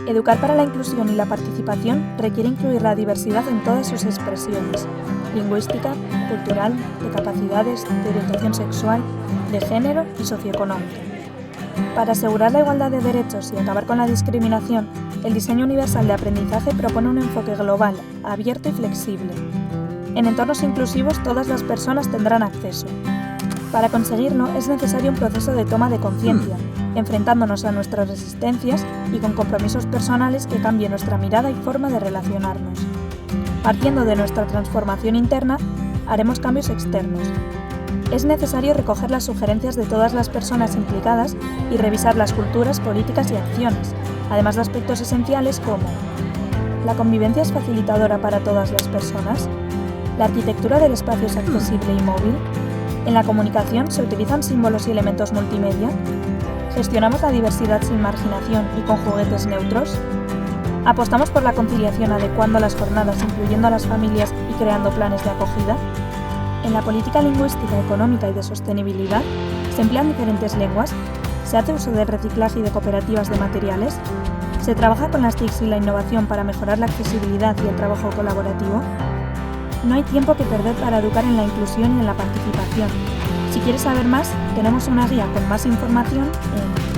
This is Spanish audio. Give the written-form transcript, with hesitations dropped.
Educar para la inclusión y la participación requiere incluir la diversidad en todas sus expresiones: lingüística, cultural, de capacidades, de orientación sexual, de género y socioeconómica. Para asegurar la igualdad de derechos y acabar con la discriminación, el diseño universal de aprendizaje propone un enfoque global, abierto y flexible. En entornos inclusivos todas las personas tendrán acceso. Para conseguirlo es necesario un proceso de toma de conciencia, enfrentándonos a nuestras resistencias y con compromisos personales que cambien nuestra mirada y forma de relacionarnos. Partiendo de nuestra transformación interna, haremos cambios externos. Es necesario recoger las sugerencias de todas las personas implicadas y revisar las culturas, políticas y acciones, además de aspectos esenciales como: ¿la convivencia es facilitadora para todas las personas? ¿La arquitectura del espacio es accesible y móvil? ¿En la comunicación se utilizan símbolos y elementos multimedia? ¿Gestionamos la diversidad sin marginación y con juguetes neutros? ¿Apostamos por la conciliación adecuando las jornadas, incluyendo a las familias y creando planes de acogida? En la política lingüística, económica y de sostenibilidad, ¿se emplean diferentes lenguas? ¿Se hace uso del reciclaje y de cooperativas de materiales? ¿Se trabaja con las TICs y la innovación para mejorar la accesibilidad y el trabajo colaborativo? No hay tiempo que perder para educar en la inclusión y en la participación. Si quieres saber más, tenemos una guía con más información en